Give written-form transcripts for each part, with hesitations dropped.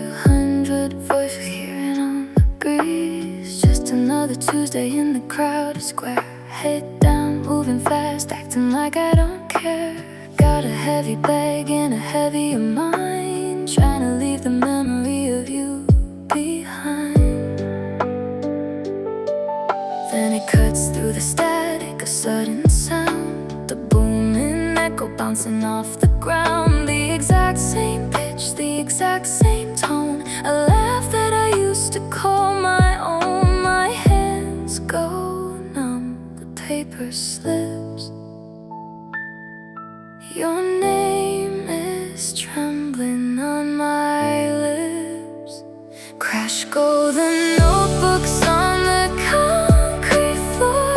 200 voices hearing on the breeze. Just another Tuesday in the crowded square. Head down, moving fast, acting like I don't care. Got a heavy bag and a heavier mind, trying to leave the memory of you behind. Then it cuts through the static, a sudden sound, the booming echo bouncing off the ground. The exact same pitch, the exact same tone, a laugh that I used to call my own. My hands go numb, the paper slips. Your name is trembling on my lips. Crash go the notebooks on the concrete floor.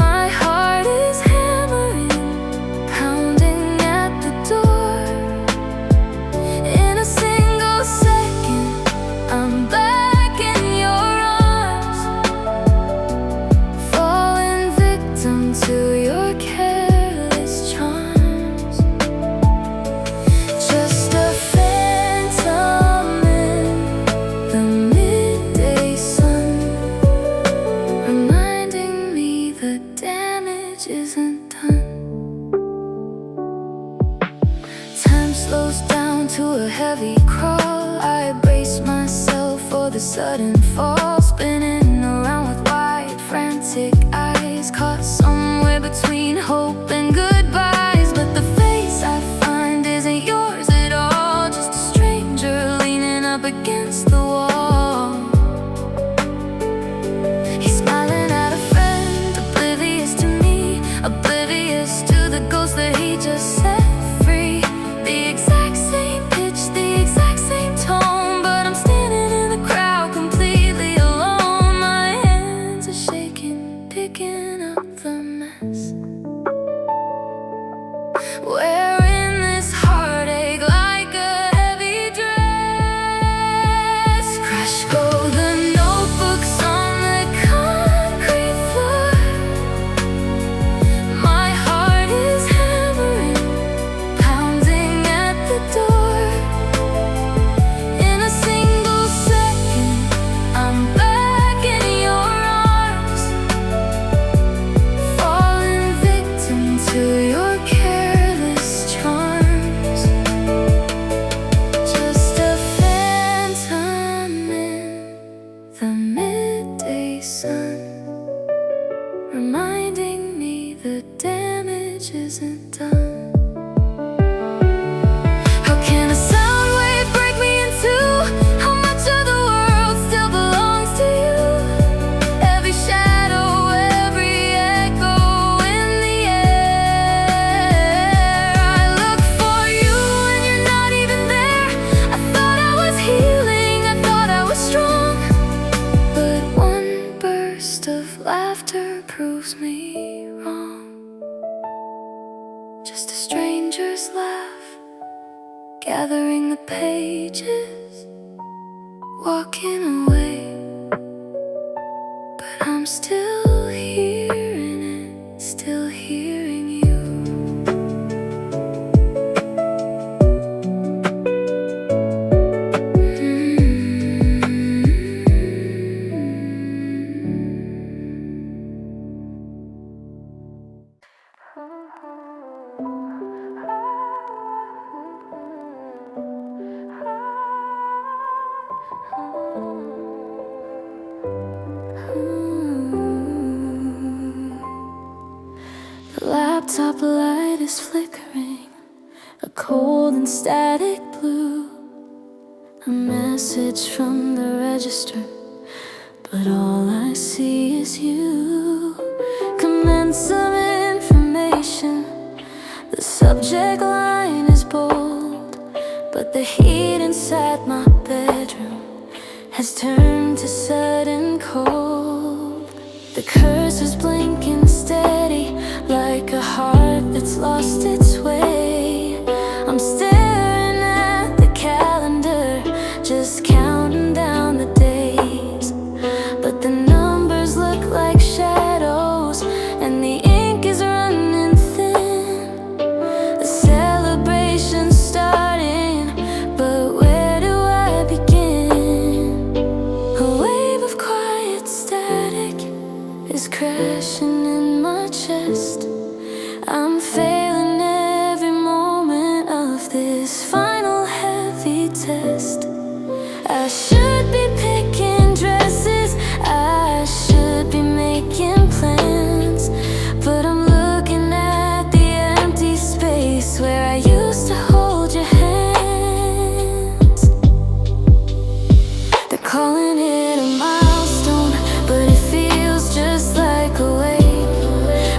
My heart is hammering, pounding at the door. In a single second, I'm back in your arms, falling victim to your careless charms. Just a phantom in the midday sun, reminding me the damage isn't done. Time slows down to a heavy crawl. I brace myself for the sudden fall, spinning around with wide, frantic eyes, caught somewhere between hope and goodbyes. But the face I find isn't yours at all, just a stranger leaning up against the wall. He's smiling at a friend, oblivious to me, oblivious to the ghost that he just set free. The exact same pitch, the exact same tone, but I'm standing in the crowd completely alone. My hands are shaking, picking up the mess. Wearing this heartache like a heavy dress. Crash go the notebooks on the concrete floor. My heart is hammering, pounding at the door. In a single second, I'm back in your arms, falling victim to your careless charms. Just a phantom in the midday sun, reminding me the damage isn't done. How can a sound wave break me in two? How much of the world still belongs to you? Every shadow, every echo in the air. I look for you and you're not even there. I thought I was healing, I thought I was strong, but one burst of laughter proves me wrong. Just a stranger's laugh, gathering the pages, walking away. But I'm still hearing it, still hearing you. The laptop light is flickering, a cold and static blue. A message from the register, but all I see is you. Commence some information, the subject line is bold, but the heat inside my bedroom has turned to sudden cold. The cursor's blinking steady, like a heart that's lost its way. I'm staring at the calendar, just counting down the days, but the numbers look like shadows, and the ink is running thin. The celebration's starting, but personality test. I should be picking dresses, I should be making plans, but I'm looking at the empty space where I used to hold your hands. They're calling it a milestone, but it feels just like a wait.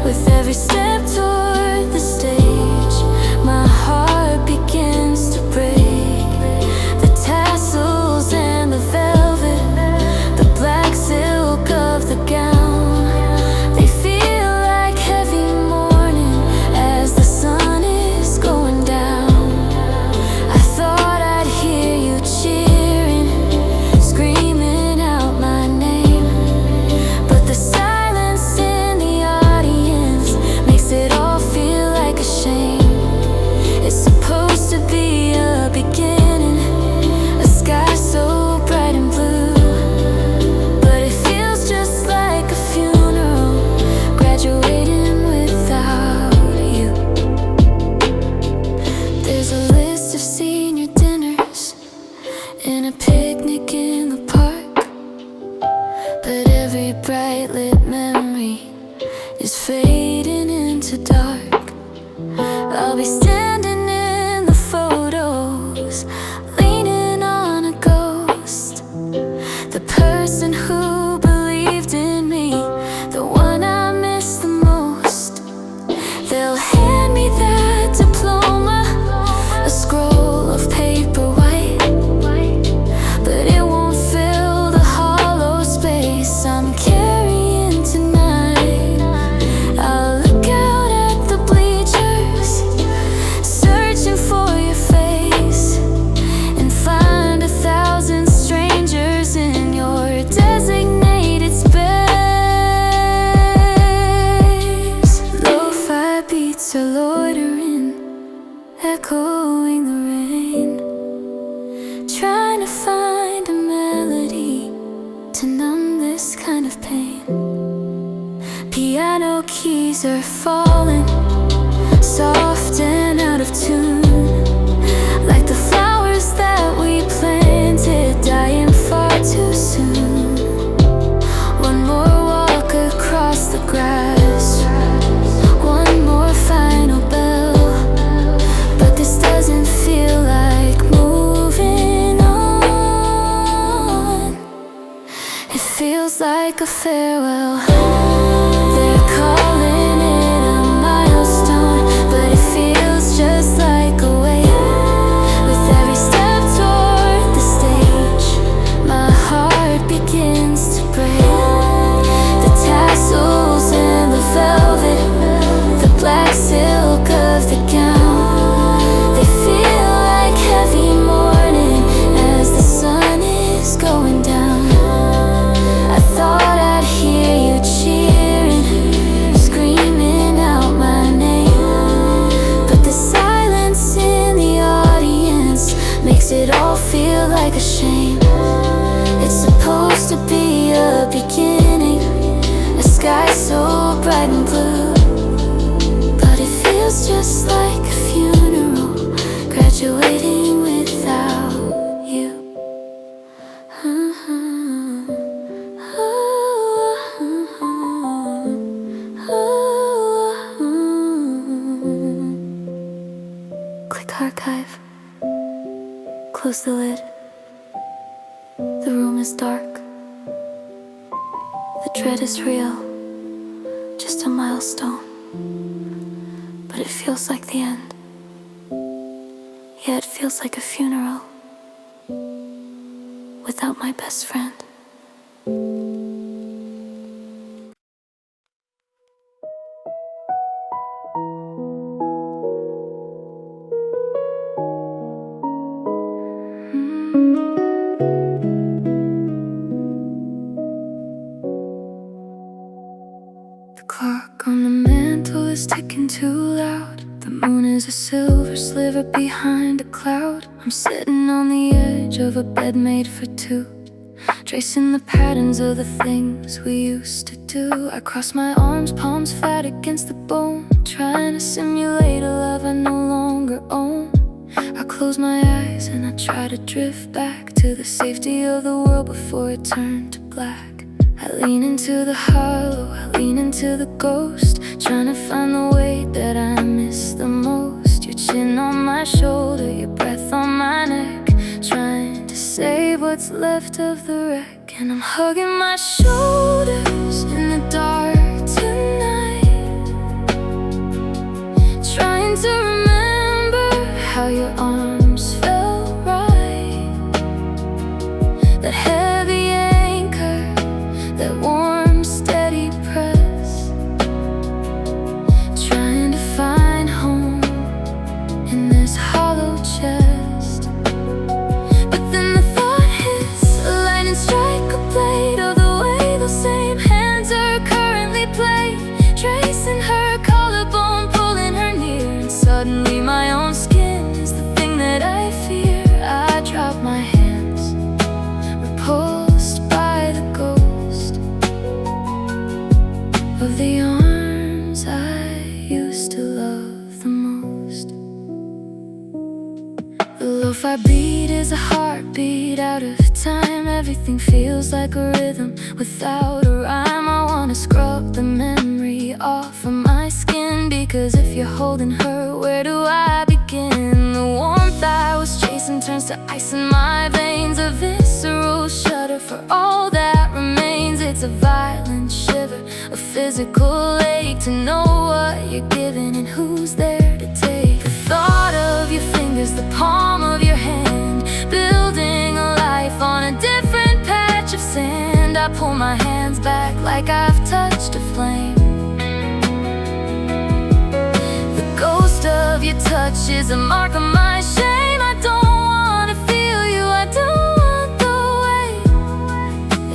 With every step toward the stage, my heart begins to break. The tassels and the velvet, the black silk of the gown, they feel like heavy mourning as the sun is going down. I thought I'd hear you cheering, screaming out my name, but the silence in the audience makes it all feel like a shame. It's supposed to be a beginning, a sky so bright and blue, but it feels just like a funeral, graduating without you. There's a list of senior dinners and a picnic in the park, but every bright lit memory is fading into dark. I'll be standing in the photos, leaning on a ghost, the person who believed in me, the one I miss the most. They'll hand me that diploma, a scroll of paper white, but it won't fill the hollow space I'm carrying tonight. I'll look out at the bleachers, searching for your face, and find 1,000 strangers in your designated space. Lo-fi beats are loitering, echoing the rain, trying to find a melody to numb this kind of pain. Piano keys are falling, soft and out of tune, like the flowers that we planted, dying far too soon. One more walk across the grass, one more final bell, but this doesn't feel like moving on. It feels like a farewell. They're calling it a milestone, but it feels just like a wait. With every step toward the stage, my heart begins to break. The tassels and the velvet, the black silk of the gown, they feel like heavy mourning as the sun is going down. I thought I'd hear you cheering, screaming out my name, but the silence in the audience makes it all feel like a shame. It's supposed to be a beginning, a sky so bright and blue, but it feels just like a funeral, graduating without you. Click archive. Close the lid. The room is dark. The dread is real. Just a milestone. But it feels like the end. Yeah, it feels like a funeral without my best friend. The clock on the mantle is ticking too loud. The moon is a silver sliver behind a cloud. I'm sitting on the edge of a bed made for two, tracing the patterns of the things we used to do. I cross my arms, palms flat against the bone, trying to simulate a love I no longer own. I close my eyes and I try to drift back to the safety of the world before it turned to black. I lean into the hollow, I lean into the ghost, trying to find the weight that I miss the most. Your chin on my shoulder, your breath on my neck, trying to save what's left of the wreck. And I'm hugging my shoulders in the dark tonight, trying to remember how your arms felt right. That heavy anchor, that warm, steady press, trying to find home in this hollow chest. But then the thought hits, a lightning strike, a blade of the way those same hands are currently playing, tracing her collarbone, pulling her near. And suddenly my own skin is the thing that I fear. I drop my hands, repulsed by the ghost of the arms I used to love the most. The lo-fi beat is a heartbeat out of time. Everything feels like a rhythm without a rhyme. I wanna scrub the memory off of my skin, because if you're holding her, where do I begin? The warmth I was chasing turns to ice in my veins, a visceral shudder for all that remains. It's a violent shiver, a physical ache to know what you're giving and who's there to take. The thought of your fingers, the palm of your hand, building a life on a different patch of sand. I pull my hands back like I've touched a flame. The ghost of your touch is a mark of my shame. I don't wanna feel you, I don't want the way.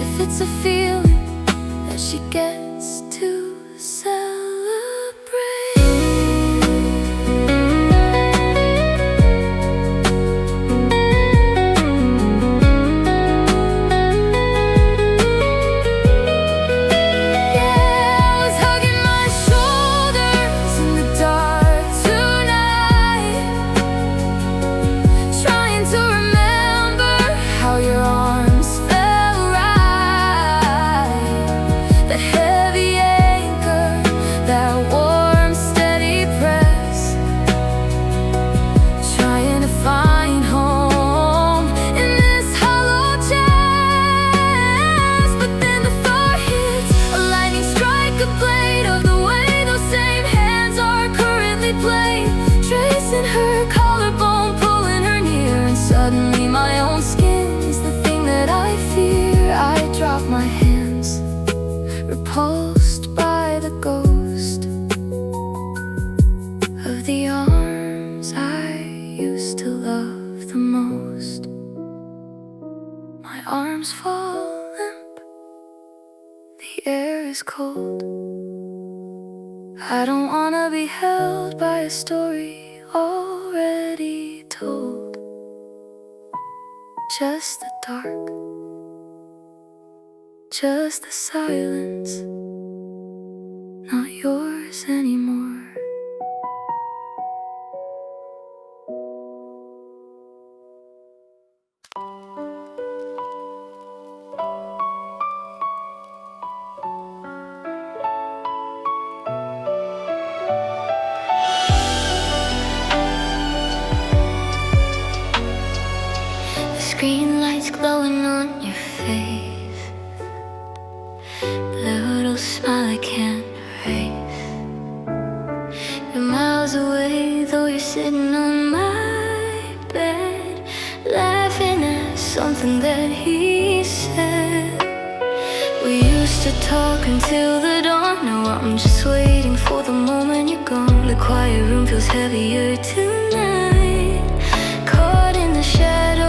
If it's a feeling that she gets to celebrate. Suddenly my own skin is the thing that I fear. I drop my hands, repulsed by the ghost of the arms I used to love the most. My arms fall limp, the air is cold. I don't wanna be held by a story already told. Just the dark, just the silence, not yours anymore. Green lights glowing on your face, the little smile I can't erase. You're miles away, though you're sitting on my bed, laughing at something that he said. We used to talk until the dawn. Now I'm just waiting for the moment you're gone. The quiet room feels heavier tonight, caught in the shadow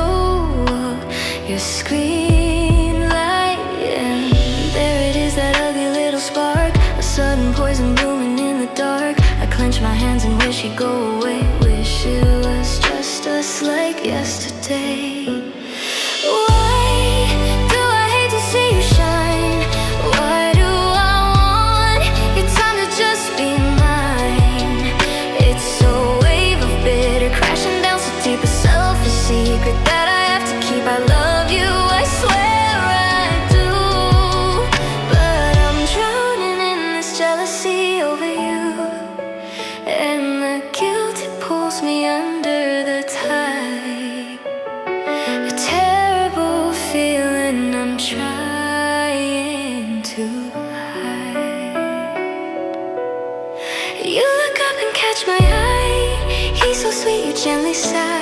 your screen light, and there it is, that ugly little spark, a sudden poison blooming in the dark. I clench my hands and wish you'd go away, wish it was just us like yesterday. Why do I hate to see you shine? Why do I want your time to just be mine? It's a wave of bitter crashing down so deep. keep. I love you, I swear I do. But I'm drowning in this jealousy over you, and the guilt, it pulls me under the tide. A terrible feeling I'm trying to hide. You look up and catch my eye. He's so sweet, you gently sigh.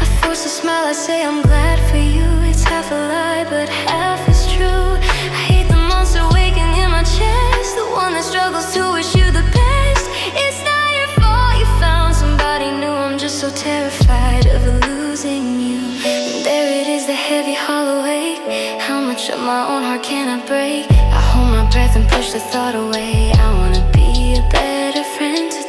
I force a smile, I say I'm glad for you. It's half a lie, but half is true. I hate the monster waking in my chest, the one that struggles to wish you the best. It's not your fault you found somebody new. I'm just so terrified of losing you. And there it is, the heavy, hollow ache. How much of my own heart can I break? I hold my breath and push the thought away. I wanna be a better friend today.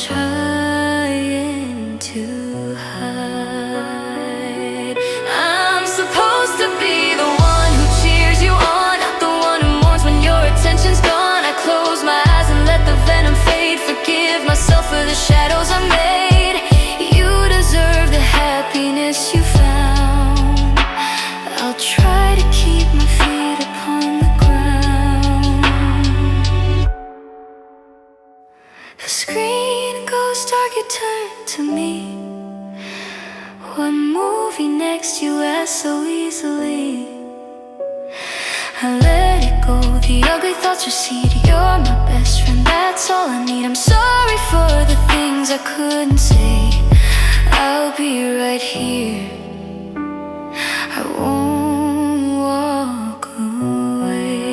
Trying to hide. I'm supposed to be the one who cheers you on, the one who mourns when your attention's gone. I close my eyes and let the venom fade. Forgive myself for the shadows I made. You deserve the happiness you found. I'll try to keep my feet upon the ground. The screen goes dark, you turn to me. What movie next, you ask so easily. I let it go, the ugly thoughts recede. You're my best friend, that's all I need. I'm sorry for the things I couldn't say. I'll be right here, I won't walk away.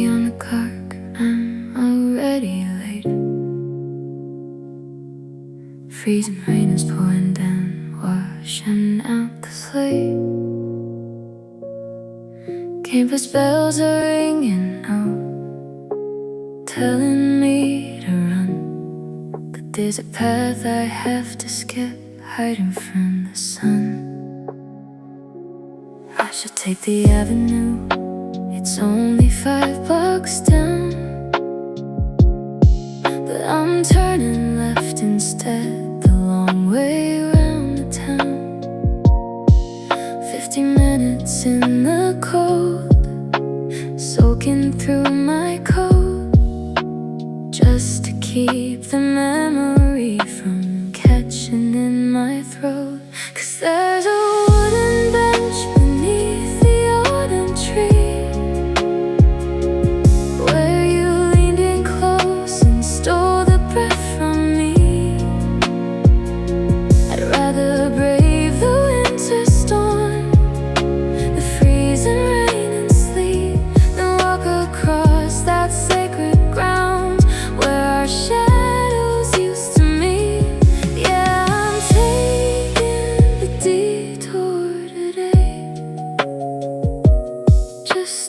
On the clock, I'm already late. Freezing rain is pouring down, washing out the slate. Campus bells are ringing out, telling me to run. But there's a path I have to skip, hiding from the sun. I should take the avenue, it's only 5 blocks down, but I'm turning left instead, the long way around the town. 50 minutes in the cold, soaking through my coat, just to keep the memory from catching in my throat. 'Cause there's a wooden bench beneath the autumn tree,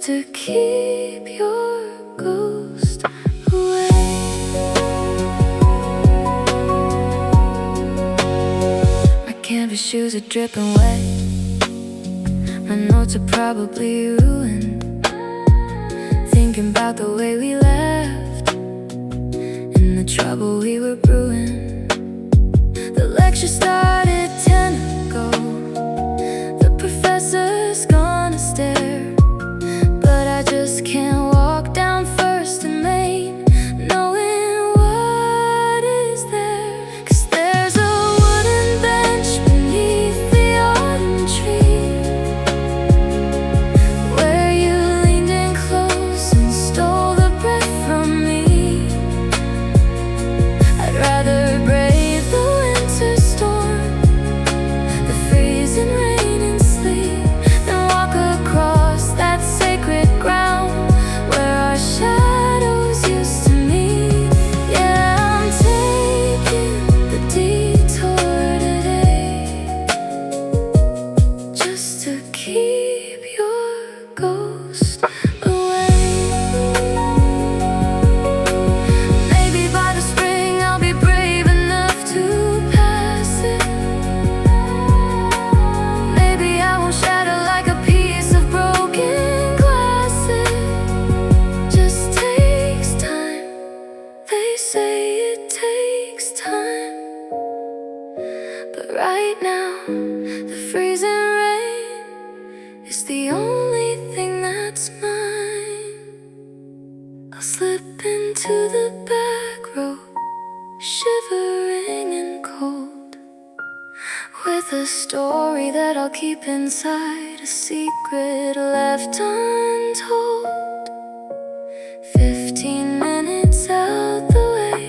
to keep your ghost away. My canvas shoes are dripping wet, my notes are probably ruined, thinking about the way we left and the trouble we were brewing. The lecture started 10 ago, the professor's gonna stare, but I just can't walk down First and Main knowing what is there. 'Cause there's a wooden bench beneath the autumn tree, where you leaned in close and stole the breath from me. say it takes time, but right now the freezing rain is the only thing that's mine. I'll slip into the back row, shivering and cold, with a story that I'll keep inside, a secret left untold. 15 minutes out the way,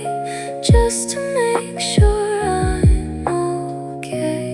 just to make sure I'm okay.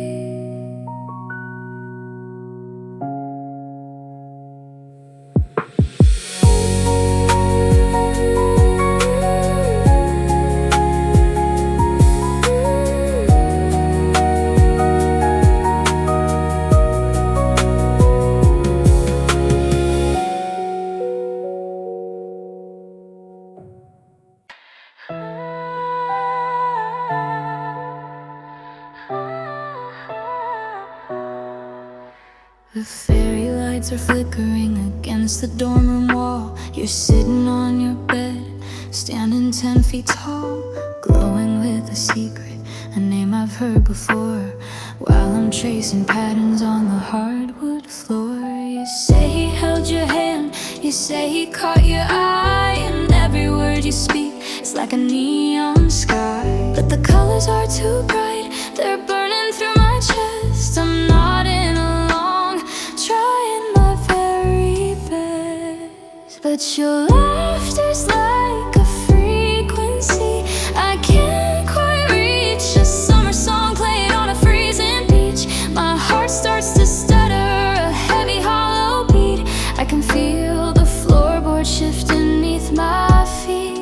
The fairy lights are flickering against the dorm room wall. You're sitting on your bed, standing 10 feet tall, glowing with a secret, a name I've heard before, while I'm tracing patterns on the hardwood floor. You say he held your hand, you say he caught your eye, and every word you speak is like a neon sky. But the colors are too bright, they're burning through my chest. I'm nodding along, trying my very best, but your laughter's like a frequency I can't quite reach. A summer song played on a freezing beach. My heart starts to stutter, a heavy hollow beat. I can feel the floorboard shift beneath my feet.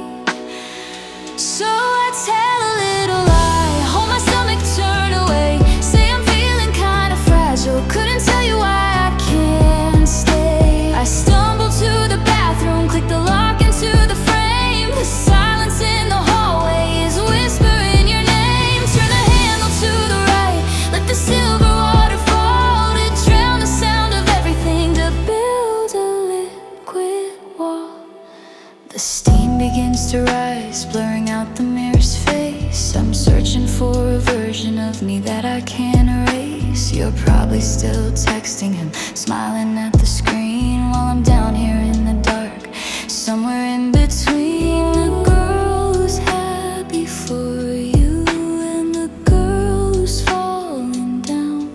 So I tell a little lie, hold my stomach, turn away, say I'm feeling kinda fragile, couldn't tell you why I can't stay. I stumble to the bathroom, click the lock into the frame. The silence in the hallway is whispering your name. Turn the handle to the right, let the silver water fall to drown the sound of everything, to build a liquid wall. The steam begins to rise, blurring out the mirror's face. I'm searching for a version of me that I can't erase. You're probably still texting him, smiling at the screen, while I'm down here in the dark, somewhere in between the girl who's happy for you and the girl who's falling down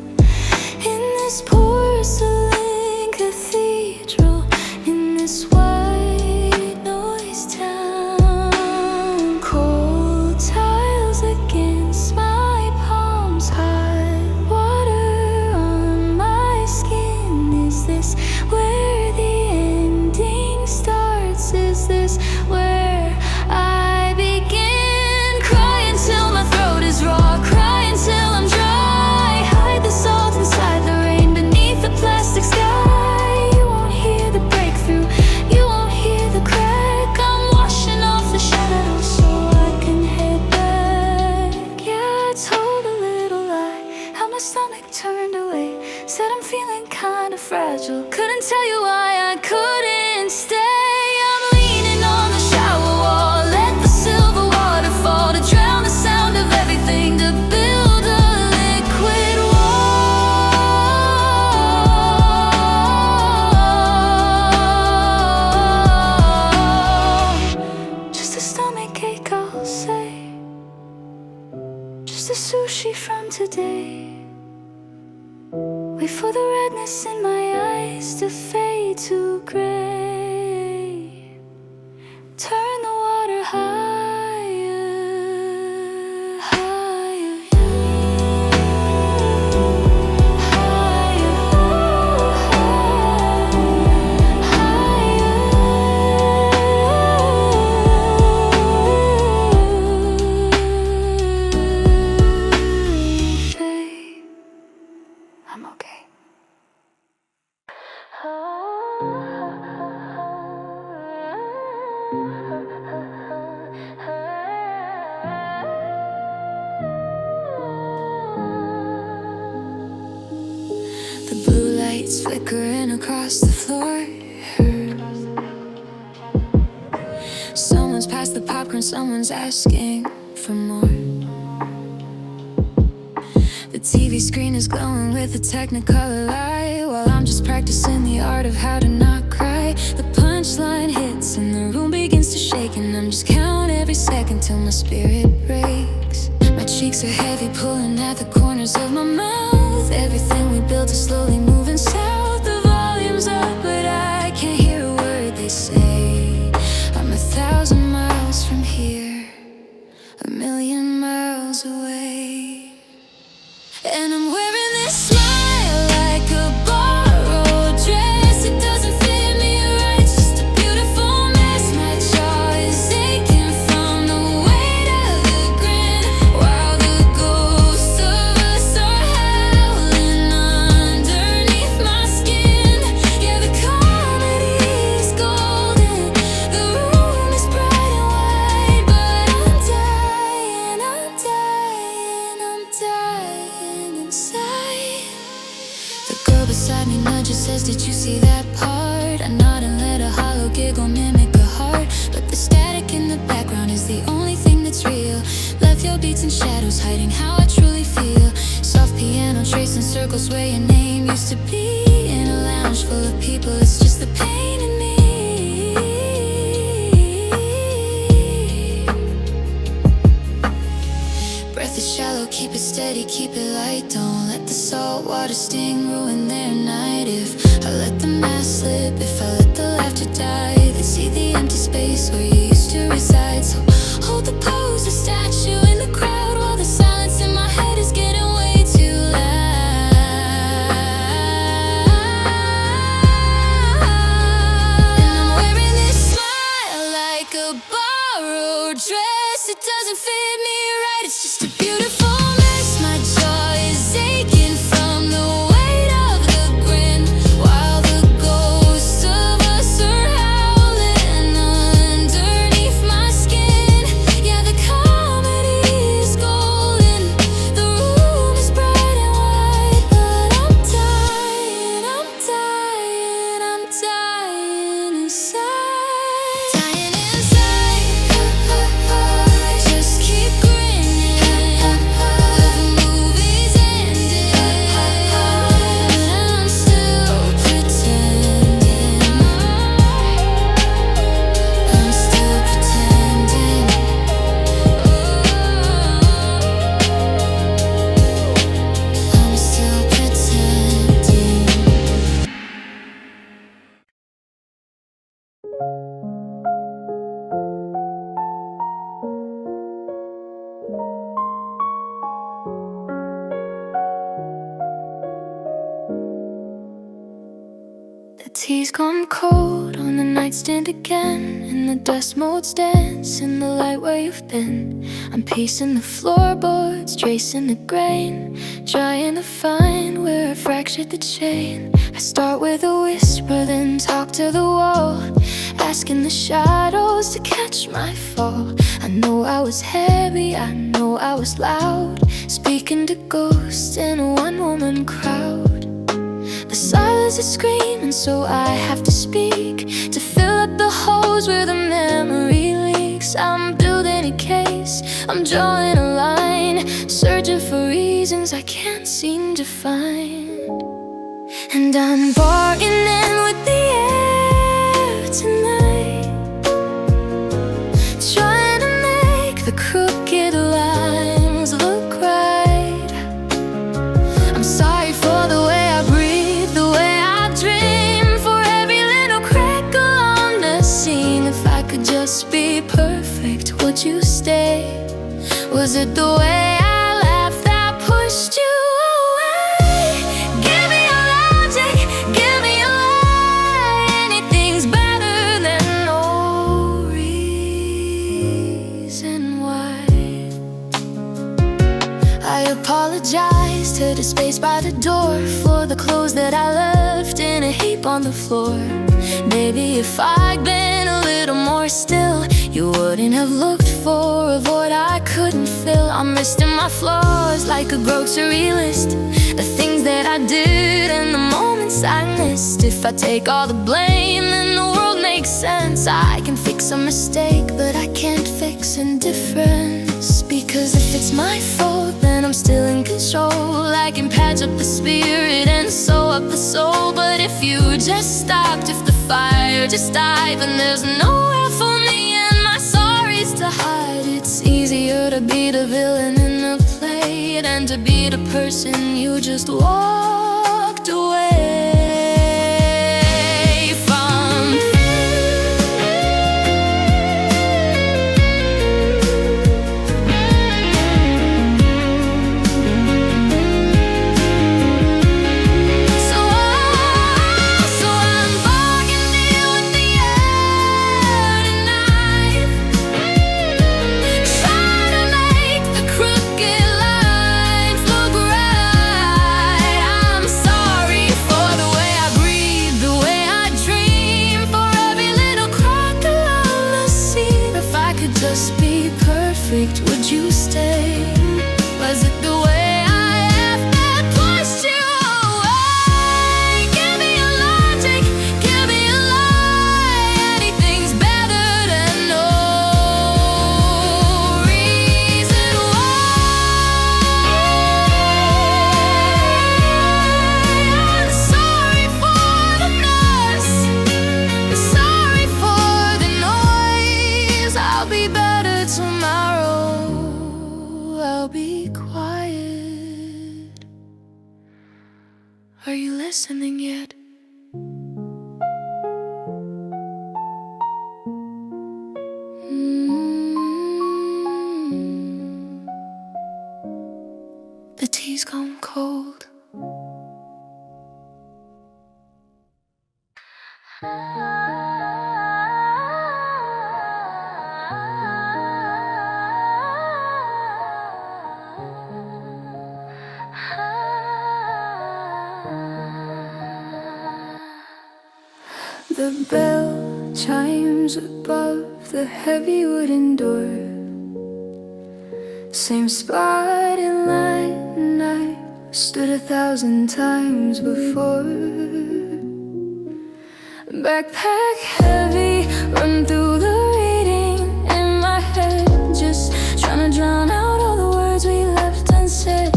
in this porcelain cathedral, in this white noise town. Cold tiles against my palms, hot water on my skin. Is this where the ending starts? Is this where I begin? Cry until my throat is raw, cry until I'm dry. Hide the salt inside the rain beneath the plastic sky. You won't hear the breakthrough, you won't hear the crack. I'm washing off the shadows so I can head back. Yeah, I told a little lie, how my stomach turned away, said I'm feeling kinda fragile, couldn't tell you why I couldn't stay. I'm leaning on the shower wall, let the silver water fall to drown the sound of everything, to build a liquid wall. Just a stomach ache, I'll say, just a sushi from today. Wait for the redness in my eyes to fade to gray. Turn the water higher, higher, Babe, I'm okay. The blue lights flickering across the floor. Someone's passed the popcorn when someone's asking for more. The TV screen is glowing with a technicolor light, while I'm just practicing the art of how to not cry. The punchline hits and the room begins to shake, and I'm just counting every second till my spirit breaks. My cheeks are heavy, pulling at the corners of my mouth. Everything we built is slowly moving south. The volume's up, but I can't hear a word they say. I'm 1,000 miles from here, 1,000,000 miles away. And I'm wearing this smile like a borrowed dress. It doesn't fit me right, it's just a beautiful mess. My jaw is aching from the weight of the grin, while the ghosts of us are howling underneath my skin. Yeah, the comedy's golden, the room is bright and white, but I'm dying, I'm dying, I'm dying inside. The girl beside me nudges, says, did you see that part? I nod and let a hollow giggle mimic a heart, but the static in the background is the only thing that's real. Left your beats and shadows hiding how I truly feel. Soft piano tracing circles where your name used to be. In a lounge full of people, it's just the pain in me. Breath is shallow, keep it steady, keep it light. Don't let the salt water sting ruin their night. If I let the mask slip, if I let the laughter die, they see the empty space where you used to reside. So hold the pose, a statue in the crowd, while the silence in my head is getting way too loud. And I'm wearing this smile like a borrowed dress. It doesn't fit me right, it's just a beautiful mess. My jaw is aching from the weight of the grin, while the ghosts of us are howling underneath my skin. Yeah, the comedy is golden, the room is bright and white, but I'm dying, I'm dying, I'm dying inside. Dying inside. Just keep grinning. The movie's ending, but I'm still pretending. I'm still pretending. I'm still pretending. The tea's gone cold on the nightstand again, and the dust motes dance in the light where you've been. I'm piecing the floorboards, tracing the grain, trying to find where I fractured the chain. I start with a whisper, then talk to the wall, asking the shadows to catch my fall. I know I was heavy, I know I was loud, speaking to ghosts in a one-woman crowd. The silence is screaming, so I have to speak, to fill up the holes where the memory leaks. I'm building a case, I'm drawing a line, searching for reasons I can't seem to find. And I'm bargaining with the air tonight, trying to make the crooked lines look right. I'm sorry for the way I breathe, the way I dream, for every little crack along the seam. If I could just be perfect, would you stay? Was it the way I laughed that pushed you away? Give me your logic, give me your lie. Anything's better than no reason why. I apologize to the space by the door, for the clothes that I left in a heap on the floor. Maybe if I'd been a little more still, you wouldn't have looked for a void I couldn't fill. I'm listing my flaws like a grocery list, the things that I did and the moments I missed. If I take all the blame, then the world makes sense. I can fix a mistake, but I can't fix towards indifference, because if it's my fault, then I'm still in control. I can patch up the spirit and sew up the soul. But if you just stopped, if the fire just died, then there's nowhere for me and my sorries to hide. It's easier to be the villain in the play than to be the person you just walked away from. So I'm bargaining with the air tonight, trying to make the crooked lines look right. I'm sorry for the way I breathe, the way I dream, for every little crack along the sea. If I could just be perfect, would you stay? Was it the way I have that pushed you away? Give me a logic, give me a lie. Anything's better than no reason why. I'm sorry for the mess, sorry for the noise. I'll be better tomorrow, I'll be quiet. Are you listening yet? The tea's gone cold. The bell chimes above the heavy wooden door. Same spot in line I stood 1,000 times before. Backpack heavy, run through the reading in my head, just trying to drown out all the words we left unsaid.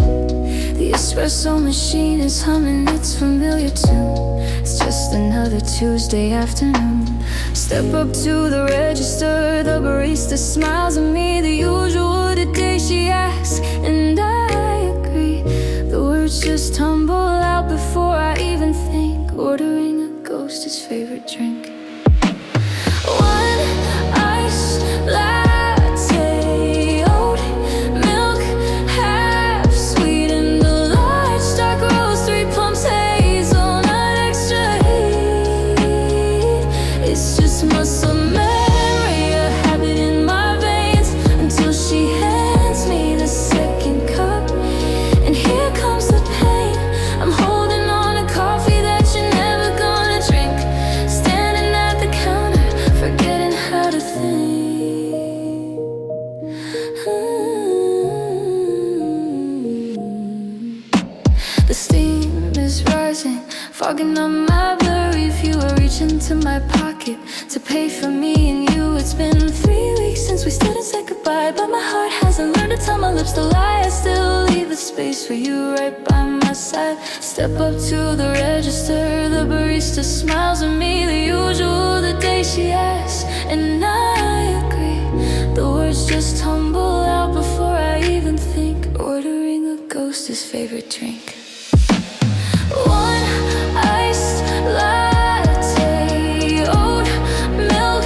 The espresso machine is humming its familiar tune. It's just another Tuesday afternoon. Step up to the register, the barista smiles at me. The usual today, she asks, and I agree. The words just tumble out before I even think. Ordering a ghost his favorite drink. One iced latte, oat milk, half sweetened, a large dark roast, 3 plums, hazelnut, extra heat. It's just muscle memory, a habit in my veins, until she hands me the second cup. And here comes the pain. I'm holding on to coffee that you're never gonna drink, standing at the counter, forgetting how to think. The steam is rising, fogging up my blurry view. I reach into my pocket to pay for me and you. It's been 3 weeks since we stood and said goodbye, but my heart hasn't learned to tell my lips to lie. I still leave a space for you right by my side. Step up to the register, the barista smiles at me. The usual, the day she asks, and I agree. The words just tumble out before I even think. Ordering a ghost his favorite drink. One iced latte, oat milk,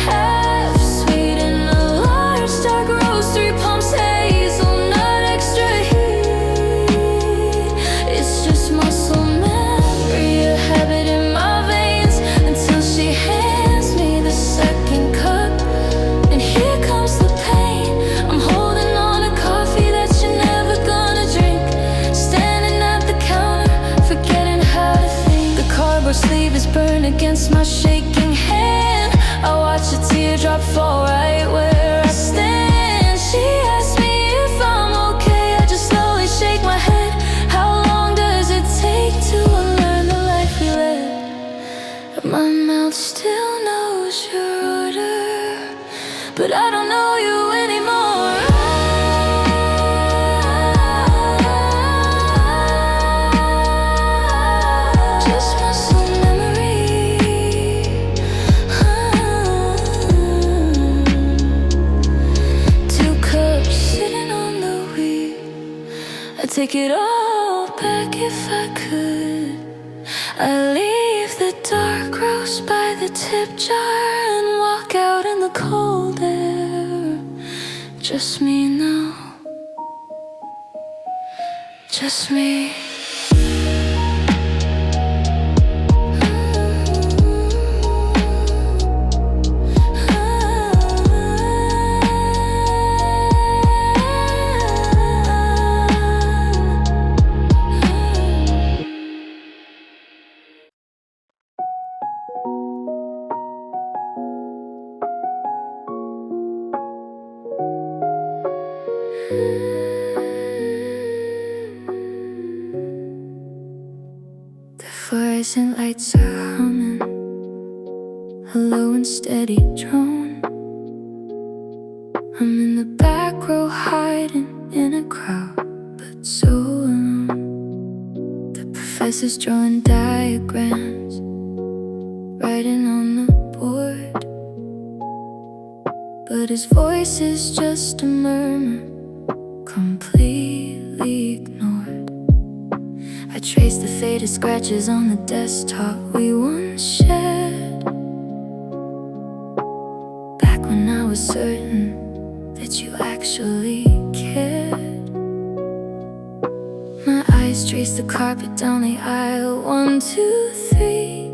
half sweetened, a large dark roast, 3 plums, hazelnut, extra heat. It's just muscle memory, a habit in my veins, until she hands me the second cup. And here comes the pain. I'm holding on to coffee that you're never gonna drink, standing take it all back if I could. I'd leave the dark roast by the tip jar and walk out in the cold air. Just me now, just me. The fluorescent lights are humming, a low and steady drone. I'm in the back row hiding in a crowd, but so alone. The professor's drawing diagrams, writing on the board, but his voice is just a murmur, completely ignored. I trace the faded scratches on the desktop we once shared, back when I was certain that you actually cared. My eyes trace the carpet down the aisle, 1, 2, 3,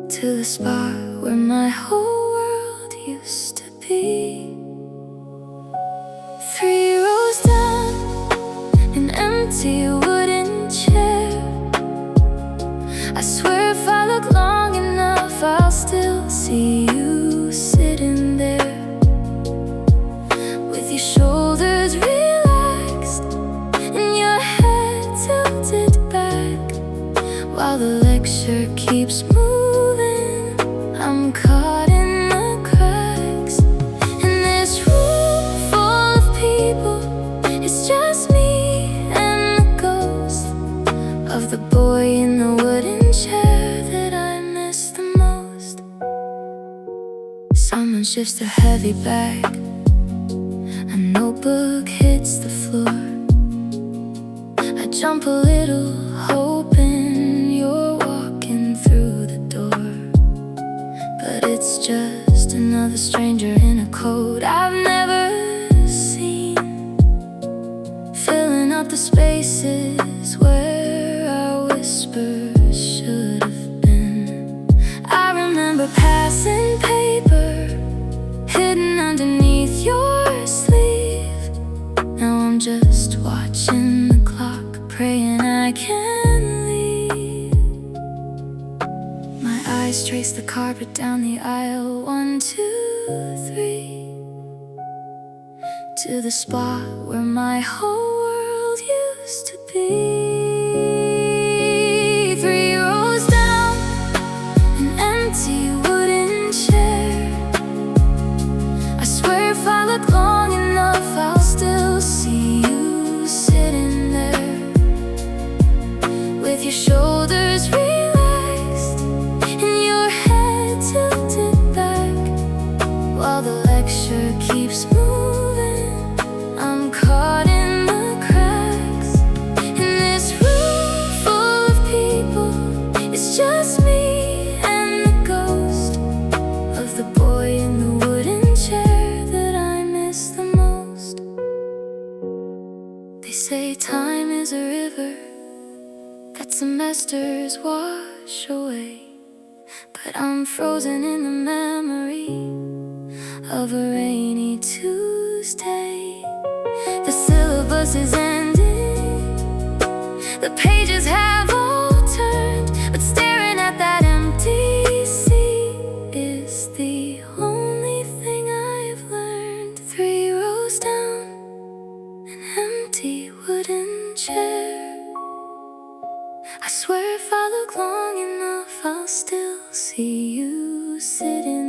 to the spot where my whole world used to be. 3 rows down, an empty wooden chair. I swear if I look long enough, I'll still see you sitting there, with your shoulders relaxed and your head tilted back, while the lecture keeps moving. I'm caught in the cracks, in this room full of people. It's just me and the ghost of the boy in the wooden chair that I miss the most. Someone shifts their heavy bag, a notebook hits the floor. I jump a little, hoping you're walking through the door, but it's just another stranger in a coat I've never seen, filling up the spaces where our whispers should have been. I remember passing paper hidden underneath your sleeve. Now I'm just watching the clock, praying I can leave. My eyes trace the carpet down the aisle, 1, 2, 3, to the spot where my whole world used to be. 3 rows down, an empty wooden chair. I swear if I look long enough, I'll still see you sitting there, with your shoulders relaxed and your head tilted back, while the lecture keeps moving. I'm caught in the cracks, in this room full of people. It's just me and the ghost of the boy in the wooden chair that I miss the most. They say time is a river that semesters wash away, but I'm frozen in the memory of a rainy Tuesday. The syllabus is ending, the pages have all turned, but staring at that empty seat is the only thing I've learned. 3 rows down, an empty wooden chair. I swear if I look long enough, I'll still see you sitting